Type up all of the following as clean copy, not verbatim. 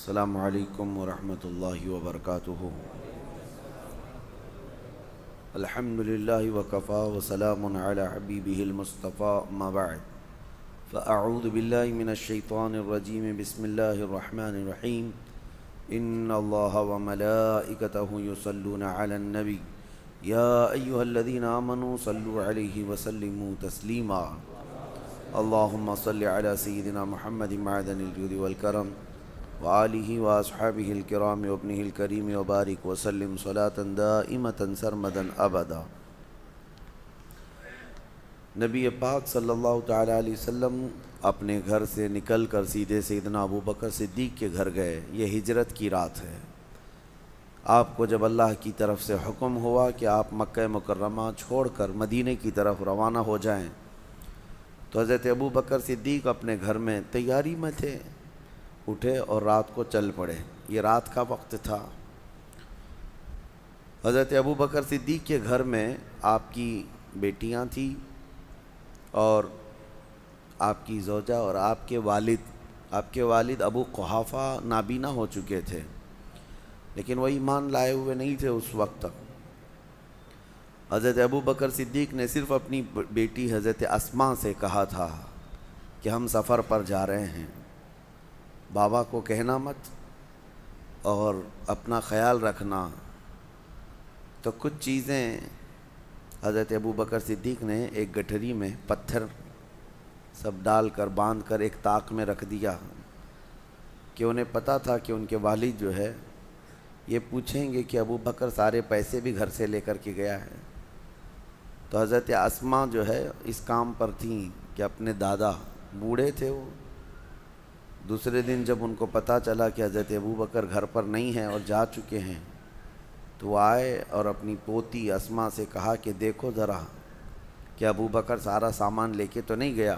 السلام علیکم ورحمۃ اللہ وبرکاتہ۔ الحمدللہ وکفا وسلام علی حبیبہ المصطفیٰ، اما بعد فاعوذ باللہ من الشیطان الرجیم، بسم اللہ الرحمن الرحیم۔ ان اللہ وملائکتہ یصلون علی النبی یا ایہا الذین آمنوا صلوا علیہ وسلموا تسلیما۔ اللہم صل علی سیدنا محمد معدن الجود والکرم وآلہ واصحابہ الکرام وابنہ الکریم وبارک وسلم صلاۃ دائمۃ سرمدا ابدا۔ نبی پاک صلی اللہ تعالیٰ علیہ وسلم اپنے گھر سے نکل کر سیدھے سیدنا ابو بکر صدیق کے گھر گئے۔ یہ ہجرت کی رات ہے۔ آپ کو جب اللہ کی طرف سے حکم ہوا کہ آپ مکہ مکرمہ چھوڑ کر مدینے کی طرف روانہ ہو جائیں، تو حضرت ابو بکر صدیق اپنے گھر میں تیاری میں تھے، اٹھے اور رات کو چل پڑے۔ یہ رات کا وقت تھا۔ حضرت ابو بکر صدیق کے گھر میں آپ کی بیٹیاں تھیں اور آپ کی زوجہ اور آپ کے والد ابو قحافہ نابینا ہو چکے تھے، لیکن وہ ایمان لائے ہوئے نہیں تھے اس وقت تک۔ حضرت ابو بکر صدیق نے صرف اپنی بیٹی حضرت اسماء سے کہا تھا کہ ہم سفر پر جا رہے ہیں، بابا کو کہنا مت اور اپنا خیال رکھنا۔ تو کچھ چیزیں حضرت ابو بکر صدیق نے ایک گٹھری میں پتھر سب ڈال کر باندھ کر ایک طاق میں رکھ دیا کہ انہیں پتہ تھا کہ ان کے والد جو ہے یہ پوچھیں گے کہ ابو بکر سارے پیسے بھی گھر سے لے کر کے گیا ہے۔ تو حضرت اسماء جو ہے اس کام پر تھیں کہ اپنے دادا بوڑھے تھے، وہ دوسرے دن جب ان کو پتہ چلا کہ حضرت ابو بکر گھر پر نہیں ہیں اور جا چکے ہیں، تو وہ آئے اور اپنی پوتی اسماء سے کہا کہ دیکھو ذرا کہ ابو بکر سارا سامان لے کے تو نہیں گیا۔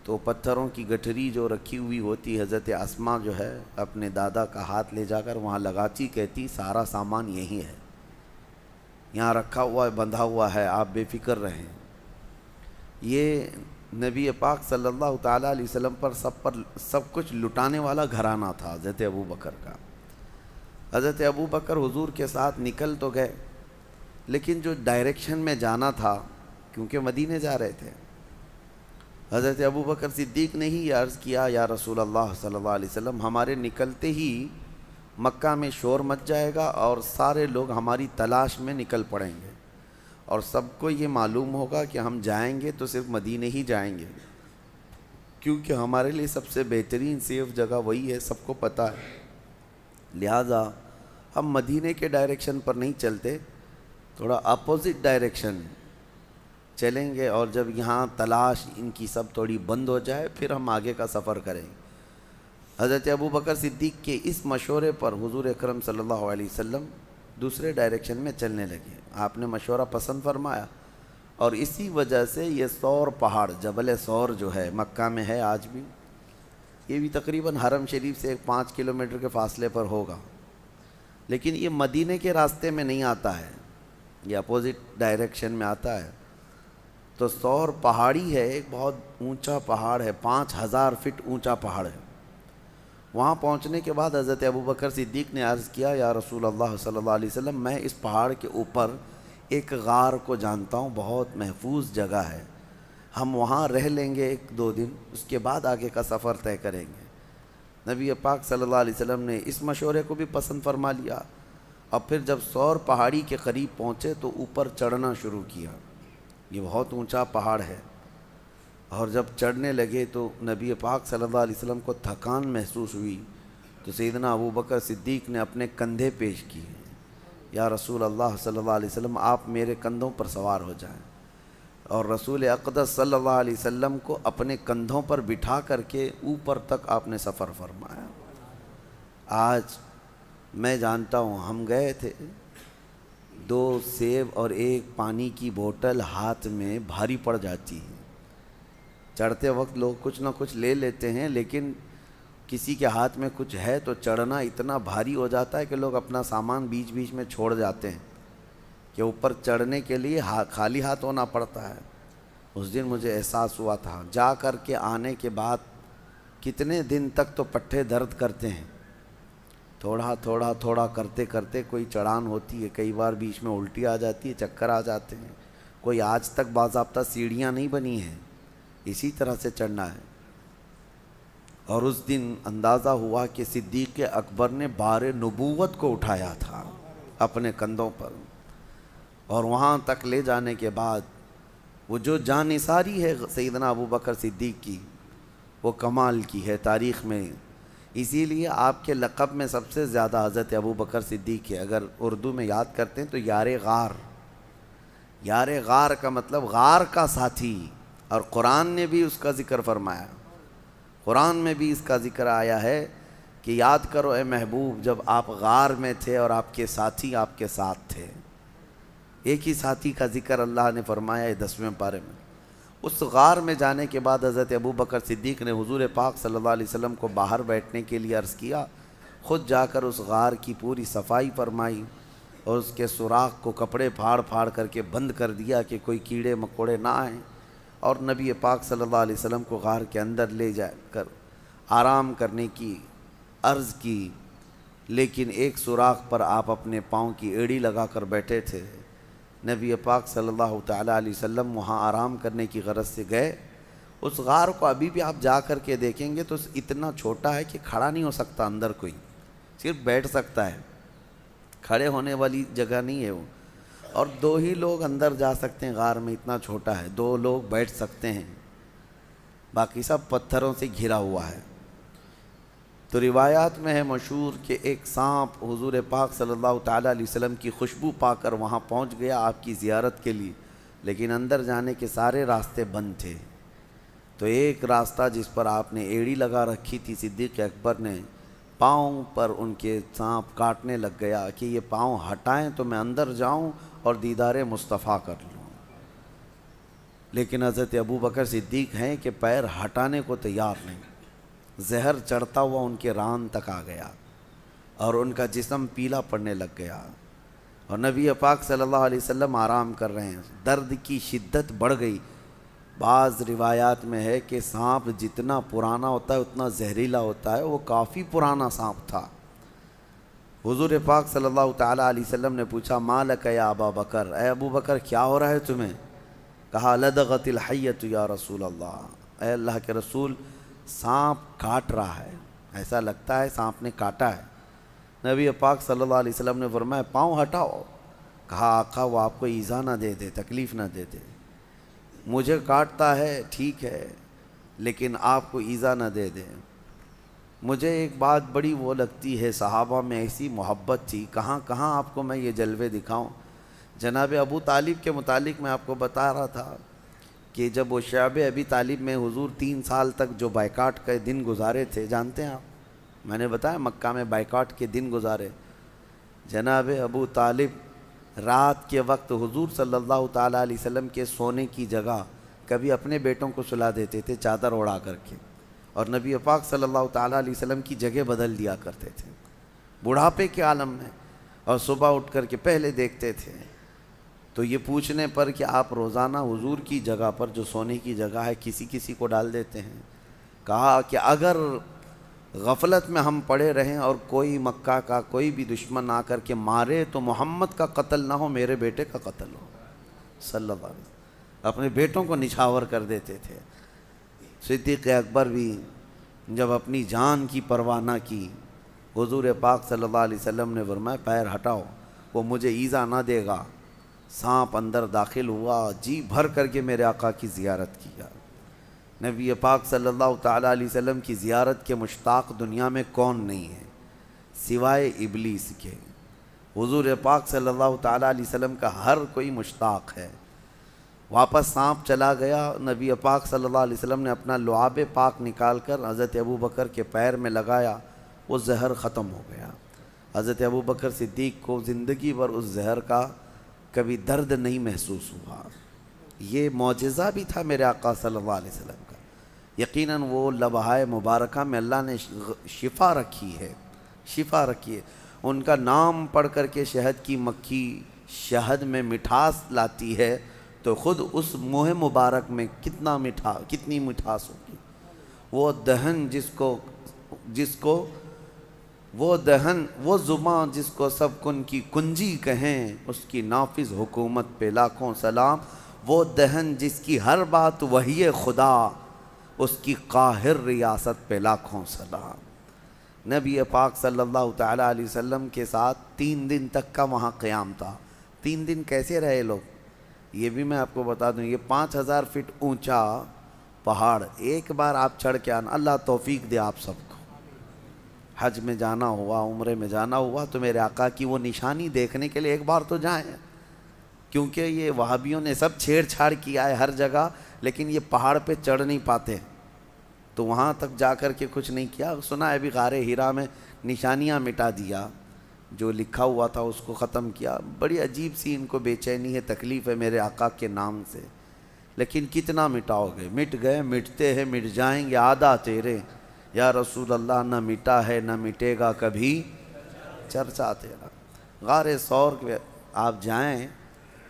تو پتھروں کی گٹھری جو رکھی ہوئی ہوتی، حضرت اسماء جو ہے اپنے دادا کا ہاتھ لے جا کر وہاں لگاتی، کہتی سارا سامان یہی ہے، یہاں رکھا ہوا ہے، بندھا ہوا ہے، آپ بے فکر رہیں۔ یہ نبی پاک صلی اللہ تعالیٰ علیہ وسلم پر سب کچھ لٹانے والا گھرانہ تھا حضرت ابو بکر کا۔ حضرت ابو بکر حضور کے ساتھ نکل تو گئے، لیکن جو ڈائریکشن میں جانا تھا، کیونکہ مدینے جا رہے تھے، حضرت ابو بکر صدیق نے ہی عرض کیا یا رسول اللہ صلی اللہ علیہ وسلم، ہمارے نکلتے ہی مکہ میں شور مچ جائے گا اور سارے لوگ ہماری تلاش میں نکل پڑیں گے، اور سب کو یہ معلوم ہوگا کہ ہم جائیں گے تو صرف مدینے ہی جائیں گے، کیونکہ ہمارے لیے سب سے بہترین سیف جگہ وہی ہے، سب کو پتہ ہے۔ لہٰذا ہم مدینے کے ڈائریکشن پر نہیں چلتے، تھوڑا اپوزٹ ڈائریکشن چلیں گے، اور جب یہاں تلاش ان کی سب تھوڑی بند ہو جائے پھر ہم آگے کا سفر کریں گے۔ حضرت ابو بکر صدیق کے اس مشورے پر حضور اکرم صلی اللہ علیہ وسلم دوسرے ڈائریکشن میں چلنے لگے۔ آپ نے مشورہ پسند فرمایا، اور اسی وجہ سے یہ ثور پہاڑ، جبل ثور جو ہے مکہ میں ہے آج بھی، یہ بھی تقریباً حرم شریف سے 5 کلومیٹر کے فاصلے پر ہوگا، لیکن یہ مدینے کے راستے میں نہیں آتا ہے، یہ اپوزٹ ڈائریکشن میں آتا ہے۔ تو ثور پہاڑی ہے، ایک بہت اونچا پہاڑ ہے، 5000 فٹ اونچا پہاڑ ہے۔ وہاں پہنچنے کے بعد حضرت ابو بکر صدیق نے عرض کیا یا رسول اللہ صلی اللہ علیہ وسلم، میں اس پہاڑ کے اوپر ایک غار کو جانتا ہوں، بہت محفوظ جگہ ہے، ہم وہاں رہ لیں گے 1-2 دن، اس کے بعد آگے کا سفر طے کریں گے۔ نبی پاک صلی اللہ علیہ وسلم نے اس مشورے کو بھی پسند فرما لیا، اور پھر جب ثور پہاڑی کے قریب پہنچے تو اوپر چڑھنا شروع کیا۔ یہ بہت اونچا پہاڑ ہے، اور جب چڑھنے لگے تو نبی پاک صلی اللہ علیہ وسلم کو تھکان محسوس ہوئی، تو سیدنا ابو بکر صدیق نے اپنے کندھے پیش کیے، یا رسول اللہ صلی اللہ علیہ وسلم آپ میرے کندھوں پر سوار ہو جائیں، اور رسول اقدس صلی اللہ علیہ وسلم کو اپنے کندھوں پر بٹھا کر کے اوپر تک آپ نے سفر فرمایا۔ آج میں جانتا ہوں، ہم گئے تھے، 2 سیب اور 1 پانی کی بوتل ہاتھ میں بھاری پڑ جاتی ہے۔ چڑھتے وقت لوگ کچھ نہ کچھ لے لیتے ہیں، لیکن کسی کے ہاتھ میں کچھ ہے تو چڑھنا اتنا بھاری ہو جاتا ہے کہ لوگ اپنا سامان بیچ بیچ میں چھوڑ جاتے ہیں، کہ اوپر چڑھنے کے لیے خالی ہاتھ ہونا پڑتا ہے۔ اس دن مجھے احساس ہوا تھا، جا کر کے آنے کے بعد کتنے دن تک تو پٹھے درد کرتے ہیں، تھوڑا تھوڑا تھوڑا کرتے کرتے کوئی چڑھان ہوتی ہے، کئی بار بیچ میں الٹی آ جاتی ہے، چکر آ جاتے ہیں، کوئی آج تک باضابطہ سیڑھیاں نہیں بنی ہیں، اسی طرح سے چڑھنا ہے۔ اور اس دن اندازہ ہوا کہ صدیق اکبر نے بار نبوت کو اٹھایا تھا اپنے کندھوں پر، اور وہاں تک لے جانے کے بعد وہ جو جانثاری ہے سیدنا ابو بکر صدیق کی، وہ کمال کی ہے تاریخ میں۔ اسی لیے آپ کے لقب میں سب سے زیادہ حضرت ابو بکر صدیق ہے۔ اگر اردو میں یاد کرتے ہیں تو یار غار، یار غار کا مطلب غار کا ساتھی، اور قرآن نے بھی اس کا ذکر فرمایا، قرآن میں بھی اس کا ذکر آیا ہے کہ یاد کرو اے محبوب جب آپ غار میں تھے اور آپ کے ساتھی آپ کے ساتھ تھے۔ ایک ہی ساتھی کا ذکر اللہ نے فرمایا ہے 10ویں پارے میں۔ اس غار میں جانے کے بعد حضرت ابو بکر صدیق نے حضور پاک صلی اللہ علیہ وسلم کو باہر بیٹھنے کے لیے عرض کیا، خود جا کر اس غار کی پوری صفائی فرمائی اور اس کے سوراخ کو کپڑے پھاڑ پھاڑ کر کے بند کر دیا کہ کوئی کیڑے مکوڑے نہ آئیں، اور نبی پاک صلی اللہ علیہ وسلم کو غار کے اندر لے جا کر آرام کرنے کی عرض کی، لیکن ایک سوراخ پر آپ اپنے پاؤں کی ایڑی لگا کر بیٹھے تھے۔ نبی پاک صلی اللہ تعالیٰ علیہ وسلم وہاں آرام کرنے کی غرض سے گئے۔ اس غار کو ابھی بھی آپ جا کر کے دیکھیں گے تو اتنا چھوٹا ہے کہ کھڑا نہیں ہو سکتا، اندر کوئی صرف بیٹھ سکتا ہے، کھڑے ہونے والی جگہ نہیں ہے وہ، اور 2 ہی لوگ اندر جا سکتے ہیں غار میں، اتنا چھوٹا ہے، 2 لوگ بیٹھ سکتے ہیں، باقی سب پتھروں سے گھرا ہوا ہے۔ تو روایات میں ہے مشہور کہ ایک سانپ حضور پاک صلی اللہ تعالیٰ علیہ وسلم کی خوشبو پا کر وہاں پہنچ گیا آپ کی زیارت کے لیے، لیکن اندر جانے کے سارے راستے بند تھے۔ تو ایک راستہ جس پر آپ نے ایڑی لگا رکھی تھی، صدیق اکبر نے پاؤں پر ان کے سانپ کاٹنے لگ گیا کہ یہ پاؤں ہٹائیں تو میں اندر جاؤں اور دیدار مصطفیٰ کر لوں، لیکن حضرت ابو بکر صدیق ہیں کہ پیر ہٹانے کو تیار نہیں، زہر چڑھتا ہوا ان کے ران تک آ گیا اور ان کا جسم پیلا پڑنے لگ گیا، اور نبی پاک صلی اللہ علیہ وسلم آرام کر رہے ہیں، درد کی شدت بڑھ گئی۔ بعض روایات میں ہے کہ سانپ جتنا پرانا ہوتا ہے اتنا زہریلا ہوتا ہے، وہ کافی پرانا سانپ تھا۔ حضور پاک صلی اللہ تعالیٰ علیہ وسلم نے پوچھا ما لک یا ابا بکر، اے ابو بکر کیا ہو رہا ہے تمہیں؟ کہا لدغت الحیۃ یا رسول اللہ، اے اللہ کے رسول سانپ کاٹ رہا ہے، ایسا لگتا ہے سانپ نے کاٹا ہے۔ نبی پاک صلی اللہ علیہ وسلم نے فرمایا پاؤں ہٹاؤ۔ کہا آقا وہ آپ کو ایذا نہ دے دے، تکلیف نہ دے دے، مجھے کاٹتا ہے ٹھیک ہے لیکن آپ کو ایذا نہ دے دے۔ مجھے ایک بات بڑی وہ لگتی ہے، صحابہ میں ایسی محبت تھی، کہاں کہاں آپ کو میں یہ جلوے دکھاؤں۔ جناب ابو طالب کے متعلق میں آپ کو بتا رہا تھا کہ جب وہ شعب ابی طالب میں حضور 3 سال تک جو بائیکاٹ کے دن گزارے تھے، جانتے ہیں آپ، میں نے بتایا مکہ میں بائیکاٹ کے دن گزارے۔ جناب ابو طالب رات کے وقت حضور صلی اللہ تعالیٰ علیہ وسلم کے سونے کی جگہ کبھی اپنے بیٹوں کو سلا دیتے تھے چادر اڑا کر کے، اور نبی پاک صلی اللہ تعالیٰ علیہ وسلم کی جگہ بدل دیا کرتے تھے بڑھاپے کے عالم میں، اور صبح اٹھ کر کے پہلے دیکھتے تھے۔ تو یہ پوچھنے پر کہ آپ روزانہ حضور کی جگہ پر جو سونے کی جگہ ہے کسی کسی کو ڈال دیتے ہیں، کہا کہ اگر غفلت میں ہم پڑے رہیں اور کوئی مکہ کا کوئی بھی دشمن آ کر کے مارے تو محمد کا قتل نہ ہو، میرے بیٹے کا قتل ہو صلی اللہ علیہ وسلم۔ اپنے بیٹوں کو نچھاور کر دیتے تھے۔ صدیق اکبر بھی جب اپنی جان کی پرواہ نہ کی، حضور پاک صلی اللہ علیہ وسلم نے فرمایا پیر ہٹاؤ، وہ مجھے ایذا نہ دے گا۔ سانپ اندر داخل ہوا، جی بھر کر کے میرے آقا کی زیارت کیا۔ نبی پاک صلی اللہ تعالیٰ علیہ وسلم کی زیارت کے مشتاق دنیا میں کون نہیں ہے سوائے ابلیس کے؟ حضور پاک صلی اللہ تعالیٰ علیہ وسلم کا ہر کوئی مشتاق ہے۔ واپس سانپ چلا گیا، نبی پاک صلی اللہ علیہ وسلم نے اپنا لعاب پاک نکال کر حضرت ابو بکر کے پیر میں لگایا، وہ زہر ختم ہو گیا۔ حضرت ابو بکر صدیق کو زندگی بھر اس زہر کا کبھی درد نہیں محسوس ہوا۔ یہ معجزہ بھی تھا میرے آقا صلی اللہ علیہ وسلم کا۔ یقیناً وہ لمحہ مبارکہ میں اللہ نے شفا رکھی ہے، شفا رکھی ہے۔ ان کا نام پڑھ کر کے شہد کی مکھی شہد میں مٹھاس لاتی ہے تو خود اس منہ مبارک میں کتنی مٹھاس ہوگی۔ وہ دہن جس کو وہ دہن وہ زباں جس کو سب کن کی کنجی کہیں، اس کی نافذ حکومت پہ لاکھوں سلام۔ وہ دہن جس کی ہر بات وحی خدا، اس کی قاہر ریاست پہ لاکھوں سلام۔ نبی پاک صلی اللہ تعالیٰ علیہ وسلم کے ساتھ 3 دن تک کا وہاں قیام تھا۔ 3 دن کیسے رہے لوگ، یہ بھی میں آپ کو بتا دوں۔ یہ 5000 فٹ اونچا پہاڑ ایک بار آپ چڑھ کے آنا، اللہ توفیق دے آپ سب کو۔ حج میں جانا ہوا، عمرے میں جانا ہوا تو میرے آقا کی وہ نشانی دیکھنے کے لیے ایک بار تو جائیں، کیونکہ یہ وہابیوں نے سب چھیڑ چھاڑ کیا ہے ہر جگہ، لیکن یہ پہاڑ پہ چڑھ نہیں پاتے، تو وہاں تک جا کر کے کچھ نہیں کیا۔ سنا ہے ابھی غار ہیرا میں نشانیاں مٹا دیا، جو لکھا ہوا تھا اس کو ختم کیا۔ بڑی عجیب سی ان کو بے چینی ہے، تکلیف ہے میرے آقا کے نام سے، لیکن کتنا مٹاؤ گے؟ مٹ گئے، مٹتے ہیں، مٹ جائیں گے، آدھا تیرے یا رسول اللہ، نہ مٹا ہے نہ مٹے گا کبھی چرچا تیرا۔ غار ثور کے آپ جائیں،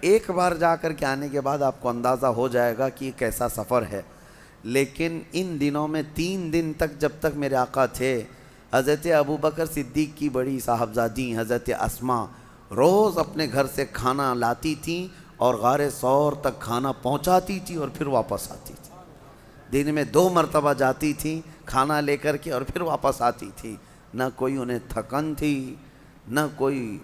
ایک بار جا کر کے آنے کے بعد آپ کو اندازہ ہو جائے گا کہ یہ کیسا سفر ہے۔ لیکن ان دنوں میں 3 دن تک جب تک میرے آقا تھے، حضرت ابوبکر صدیق کی بڑی صاحبزادی حضرت اسما روز اپنے گھر سے کھانا لاتی تھیں اور غار ثور تک کھانا پہنچاتی تھی اور پھر واپس آتی تھی۔ دن میں 2 مرتبہ جاتی تھیں کھانا لے کر کے اور پھر واپس آتی تھی۔ نہ کوئی انہیں تھکن تھی، نہ کوئی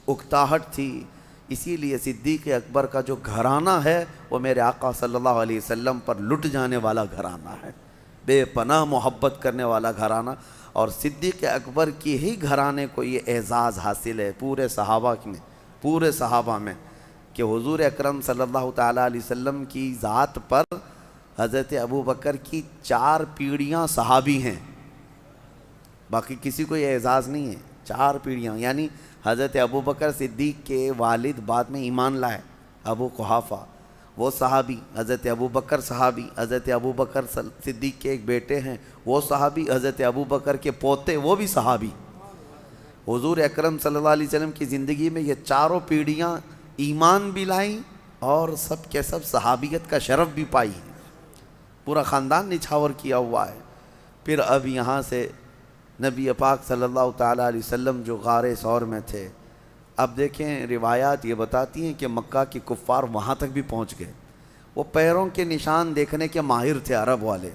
اکتاہٹ تھی۔ اسی لیے صدیق اکبر کا جو گھرانہ ہے وہ میرے آقا صلی اللہ علیہ وسلم پر لٹ جانے والا گھرانہ ہے، بے پناہ محبت کرنے والا گھرانہ۔ اور صدیق اکبر کی ہی گھرانے کو یہ اعزاز حاصل ہے پورے صحابہ میں کہ حضور اکرم صلی اللہ تعالیٰ علیہ وسلم کی ذات پر حضرت ابوبکر کی 4 پیڑھیاں صحابی ہیں، باقی کسی کو یہ اعزاز نہیں ہے۔ 4 پیڑھیاں، یعنی حضرت ابوبکر صدیق کے والد بعد میں ایمان لائے، ابو قحافہ، وہ صحابی، حضرت ابوبکر صحابی، حضرت ابوبکر صدیق کے ایک بیٹے ہیں وہ صحابی، حضرت ابوبکر کے پوتے وہ بھی صحابی۔ حضور اکرم صلی اللہ علیہ وسلم کی زندگی میں یہ 4 پیڑھیاں ایمان بھی لائیں اور سب کے سب صحابیت کا شرف بھی پائی، پورا خاندان نچھاور کیا ہوا ہے۔ پھر اب یہاں سے نبی پاک صلی اللہ تعالیٰ علیہ وسلم جو غار ثور میں تھے، اب دیکھیں روایات یہ بتاتی ہیں کہ مکہ کے کفار وہاں تک بھی پہنچ گئے۔ وہ پیروں کے نشان دیکھنے کے ماہر تھے عرب والے،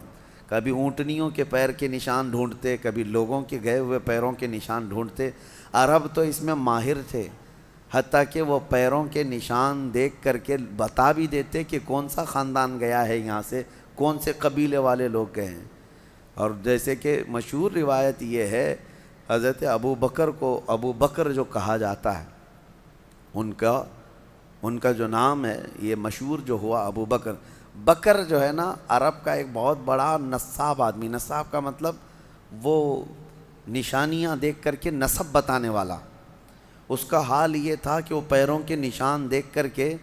کبھی اونٹنیوں کے پیر کے نشان ڈھونڈتے، کبھی لوگوں کے گئے ہوئے پیروں کے نشان ڈھونڈتے۔ عرب تو اس میں ماہر تھے، حتیٰ کہ وہ پیروں کے نشان دیکھ کر کے بتا بھی دیتے کہ کون سا خاندان گیا ہے یہاں سے، کون سے قبیلے والے لوگ گئے ہیں۔ اور جیسے کہ مشہور روایت یہ ہے، حضرت ابوبکر کو ابو بکر جو کہا جاتا ہے، ان کا جو نام ہے یہ مشہور جو ہوا ابو بکر۔ بکر جو ہے نا عرب کا ایک بہت بڑا نصاب آدمی، نصاب کا مطلب وہ نشانیاں دیکھ کر کے نسب بتانے والا۔ اس کا حال یہ تھا کہ وہ پیروں کے نشان دیکھ کر کے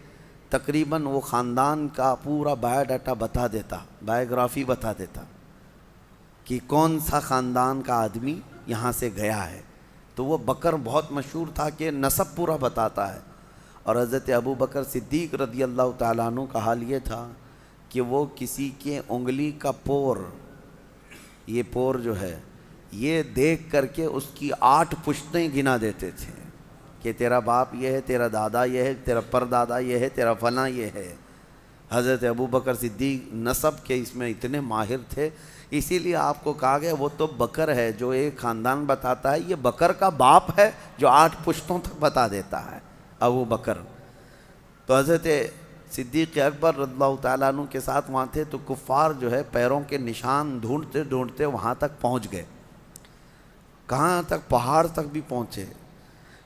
تقریباً وہ خاندان کا پورا بایو ڈاٹا بتا دیتا، بایوگرافی بتا دیتا کہ کون سا خاندان کا آدمی یہاں سے گیا ہے۔ تو وہ بکر بہت مشہور تھا کہ نسب پورا بتاتا ہے۔ اور حضرت ابوبکر صدیق رضی اللہ تعالیٰ عنہ کا حال یہ تھا کہ وہ کسی کے انگلی کا پور، یہ پور جو ہے یہ دیکھ کر کے اس کی 8 پشتیں گنا دیتے تھے کہ تیرا باپ یہ ہے، تیرا دادا یہ ہے، تیرا پردادا یہ ہے، تیرا فلاں یہ ہے۔ حضرت ابوبکر صدیق نسب کے اس میں اتنے ماہر تھے، اسی لیے آپ کو کہا گیا وہ تو بکر ہے جو ایک خاندان بتاتا ہے، یہ بکر کا باپ ہے جو 8 پشتوں تک بتا دیتا ہے، ابو بکر۔ تو حضرت صدیق اکبر رضی اللہ تعالیٰ عنہ کے ساتھ وہاں تھے، تو کفار جو ہے پیروں کے نشان ڈھونڈتے ڈھونڈتے وہاں تک پہنچ گئے۔ کہاں تک؟ پہاڑ تک بھی پہنچے،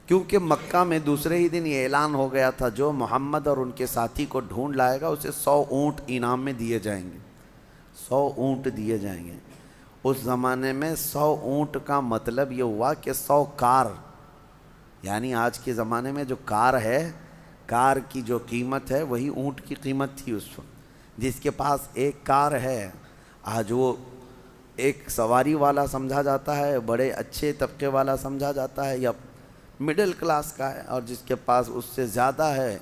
کیونکہ مکہ میں دوسرے ہی دن یہ اعلان ہو گیا تھا جو محمد اور ان کے ساتھی کو ڈھونڈ لائے گا اسے 100 اونٹ انعام میں دیے جائیں گے، 100 اونٹ دیے جائیں گے۔ اس زمانے میں 100 اونٹ کا مطلب یہ ہوا کہ 100 کار، یعنی آج کے زمانے میں جو کار ہے، کار کی جو قیمت ہے وہی اونٹ کی قیمت تھی اس وقت۔ جس کے پاس ایک کار ہے آج وہ ایک سواری والا سمجھا جاتا ہے، بڑے اچھے طبقے والا سمجھا جاتا ہے، یا مڈل کلاس کا ہے، اور جس کے پاس اس سے زیادہ ہے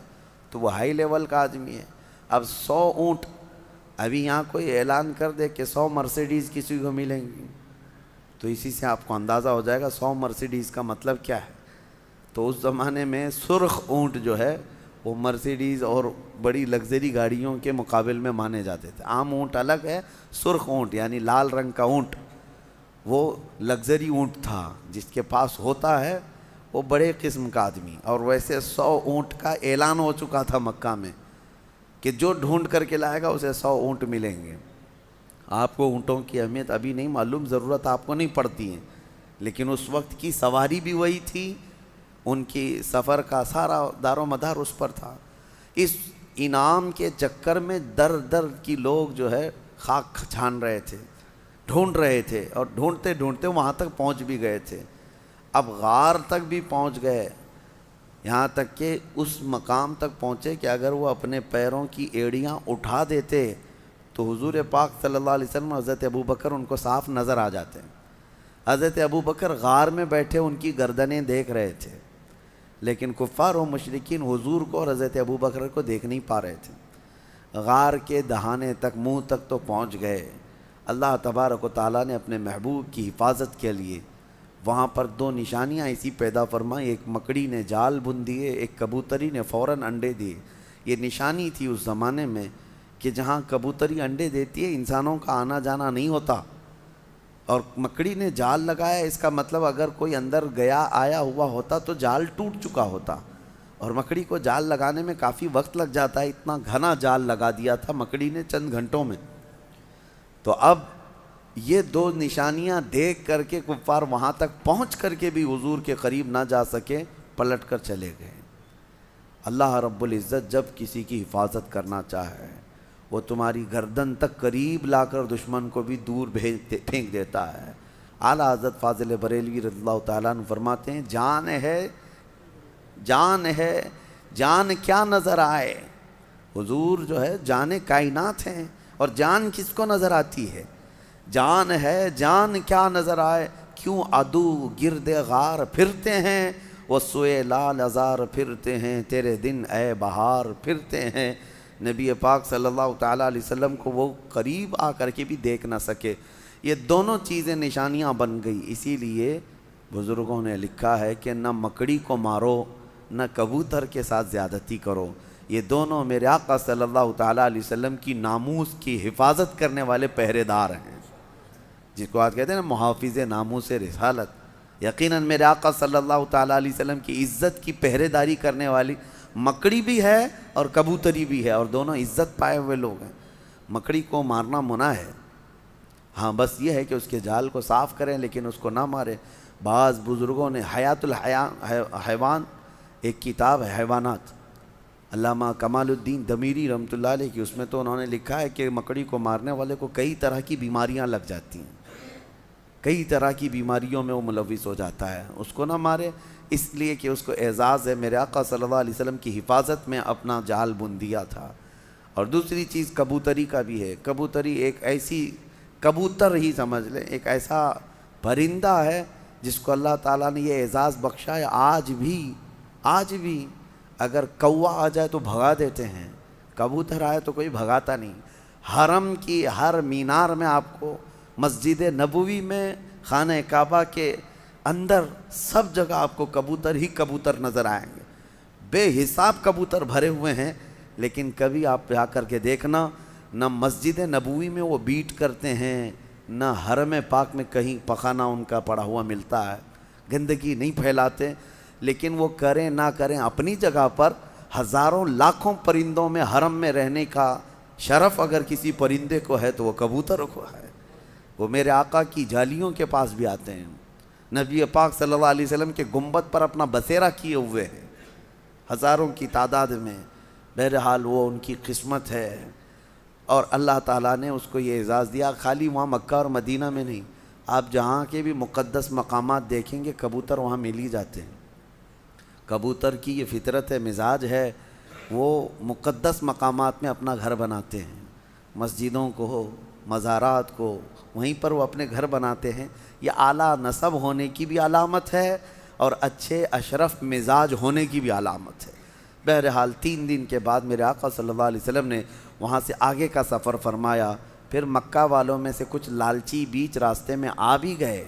تو وہ ہائی لیول کا آدمی ہے۔ اب 100 اونٹ، ابھی یہاں کوئی اعلان کر دے کہ 100 مرسیڈیز کسی کو ملیں گی تو اسی سے آپ کو اندازہ ہو جائے گا 100 مرسیڈیز کا مطلب کیا ہے۔ تو اس زمانے میں سرخ اونٹ جو ہے وہ مرسیڈیز اور بڑی لگژری گاڑیوں کے مقابل میں مانے جاتے تھے۔ عام اونٹ الگ ہے، سرخ اونٹ یعنی لال رنگ کا اونٹ وہ لگژری اونٹ تھا، جس کے پاس ہوتا ہے وہ بڑے قسم کا آدمی۔ اور ویسے 100 اونٹ کا اعلان ہو چکا تھا مکہ میں کہ جو ڈھونڈ کر کے لائے گا اسے 100 اونٹ ملیں گے۔ آپ کو اونٹوں کی اہمیت ابھی نہیں معلوم، ضرورت آپ کو نہیں پڑتی ہے، لیکن اس وقت کی سواری بھی وہی تھی، ان کی سفر کا سارا دار و مدار اس پر تھا۔ اس انعام کے چکر میں در در کی لوگ جو ہے خاک چھان رہے تھے، ڈھونڈ رہے تھے، اور ڈھونڈتے ڈھونڈتے وہاں تک پہنچ بھی گئے تھے۔ اب غار تک بھی پہنچ گئے، یہاں تک کہ اس مقام تک پہنچے کہ اگر وہ اپنے پیروں کی ایڑیاں اٹھا دیتے تو حضور پاک صلی اللہ علیہ وسلم اور حضرت ابوبکر ان کو صاف نظر آ جاتے ہیں۔ حضرت ابوبکر غار میں بیٹھے ان کی گردنیں دیکھ رہے تھے، لیکن کفار و مشرکین حضور کو اور حضرت ابوبکر کو دیکھ نہیں پا رہے تھے۔ غار کے دہانے تک، منہ تک تو پہنچ گئے۔ اللہ تبارک و تعالیٰ نے اپنے محبوب کی حفاظت کے لیے وہاں پر 2 نشانیاں ایسی پیدا فرمائیں، ایک مکڑی نے جال بن دیے، ایک کبوتری نے فوراً انڈے دیے۔ یہ نشانی تھی اس زمانے میں کہ جہاں کبوتری انڈے دیتی ہے انسانوں کا آنا جانا نہیں ہوتا، اور مکڑی نے جال لگایا، اس کا مطلب اگر کوئی اندر گیا آیا ہوا ہوتا تو جال ٹوٹ چکا ہوتا، اور مکڑی کو جال لگانے میں کافی وقت لگ جاتا ہے، اتنا گھنا جال لگا دیا تھا مکڑی نے چند گھنٹوں میں۔ تو اب یہ 2 نشانیاں دیکھ کر کے کفار وہاں تک پہنچ کر کے بھی حضور کے قریب نہ جا سکے، پلٹ کر چلے گئے۔ اللہ رب العزت جب کسی کی حفاظت کرنا چاہے وہ تمہاری گردن تک قریب لا کر دشمن کو بھی دور پھینک دیتا ہے۔ اعلیٰ حضرت فاضل بریلوی رضی اللہ تعالیٰ عنہ فرماتے ہیں، جان ہے جان ہے جان کیا نظر آئے۔ حضور جو ہے جان کائنات ہیں، اور جان کس کو نظر آتی ہے؟ جان ہے جان کیا نظر آئے، کیوں عدو گرد غار پھرتے ہیں، وہ سوئے لال ازار پھرتے ہیں، تیرے دن اے بہار پھرتے ہیں۔ نبی پاک صلی اللہ تعالیٰ علیہ وسلم کو وہ قریب آ کر کے بھی دیکھ نہ سکے۔ یہ دونوں چیزیں نشانیاں بن گئی۔ اسی لیے بزرگوں نے لکھا ہے کہ نہ مکڑی کو مارو نہ کبوتر کے ساتھ زیادتی کرو، یہ دونوں میرے آقا صلی اللہ تعالیٰ علیہ وسلم کی ناموس کی حفاظت کرنے والے پہرے دار ہیں، جس کو آج کہتے ہیں نا محافظ ناموس رسالت۔ یقیناً میرے آقا صلی اللہ تعالیٰ علیہ وسلم کی عزت کی پہرے داری کرنے والی مکڑی بھی ہے اور کبوتری بھی ہے، اور دونوں عزت پائے ہوئے لوگ ہیں۔ مکڑی کو مارنا منع ہے، ہاں بس یہ ہے کہ اس کے جال کو صاف کریں لیکن اس کو نہ ماریں۔ بعض بزرگوں نے حیات الحیوان ایک کتاب ہے حیوانات، علامہ کمال الدین دمیری رحمۃ اللہ علیہ کی، اس میں تو انہوں نے لکھا ہے کہ مکڑی کو مارنے والے کو کئی طرح کی بیماریاں لگ جاتی ہیں، کئی طرح کی بیماریوں میں وہ ملوث ہو جاتا ہے، اس کو نہ مارے، اس لیے کہ اس کو اعزاز ہے میرے آقا صلی اللہ علیہ وسلم کی حفاظت میں اپنا جال بن دیا تھا۔ اور دوسری چیز کبوتری کا بھی ہے۔ کبوتری ایک ایسی، کبوتر ہی سمجھ لیں، ایک ایسا پرندہ ہے جس کو اللہ تعالیٰ نے یہ اعزاز بخشا ہے۔ آج بھی اگر کوا آ جائے تو بھگا دیتے ہیں، کبوتر آئے تو کوئی بھگاتا نہیں۔ حرم کی ہر مینار میں آپ کو، مسجد نبوی میں، خانہ کعبہ کے اندر، سب جگہ آپ کو کبوتر ہی کبوتر نظر آئیں گے، بے حساب کبوتر بھرے ہوئے ہیں۔ لیکن کبھی آپ جا کر کے دیکھنا، نہ مسجد نبوی میں وہ بیٹ کرتے ہیں، نہ حرم پاک میں کہیں پخانہ ان کا پڑا ہوا ملتا ہے، گندگی نہیں پھیلاتے۔ لیکن وہ کریں نہ کریں، اپنی جگہ پر ہزاروں لاکھوں پرندوں میں حرم میں رہنے کا شرف اگر کسی پرندے کو ہے تو وہ کبوتر کو ہے۔ وہ میرے آقا کی جالیوں کے پاس بھی آتے ہیں، نبی پاک صلی اللہ علیہ وسلم کے گنبد پر اپنا بسیرا کیے ہوئے ہیں ہزاروں کی تعداد میں۔ بہرحال وہ ان کی قسمت ہے، اور اللہ تعالیٰ نے اس کو یہ اعزاز دیا۔ خالی وہاں مکہ اور مدینہ میں نہیں، آپ جہاں کے بھی مقدس مقامات دیکھیں گے کبوتر وہاں مل ہی جاتے ہیں۔ کبوتر کی یہ فطرت ہے، مزاج ہے، وہ مقدس مقامات میں اپنا گھر بناتے ہیں، مسجدوں کو، مزارات کو، وہیں پر وہ اپنے گھر بناتے ہیں۔ یہ اعلیٰ نسب ہونے کی بھی علامت ہے اور اچھے اشرف مزاج ہونے کی بھی علامت ہے۔ بہرحال 3 دن کے بعد میرے آقا صلی اللہ علیہ وسلم نے وہاں سے آگے کا سفر فرمایا۔ پھر مکہ والوں میں سے کچھ لالچی بیچ راستے میں آ بھی گئے،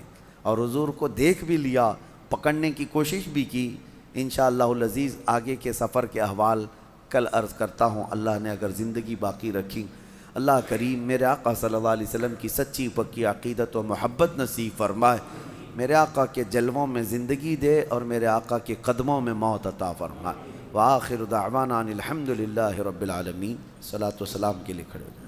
اور حضور کو دیکھ بھی لیا، پکڑنے کی کوشش بھی کی۔ انشاءاللہ العزیز آگے کے سفر کے احوال کل عرض کرتا ہوں، اللہ نے اگر زندگی باقی رکھی۔ اللہ کریم میرے آقا صلی اللہ علیہ وسلم کی سچی پکی عقیدت و محبت نصیب فرمائے، میرے آقا کے جلووں میں زندگی دے اور میرے آقا کے قدموں میں موت عطا فرمائے۔ وآخر دعوانا ان الحمد للہ رب العالمین۔ صلاۃ و سلام کے لیے کھڑے ہو جائیں۔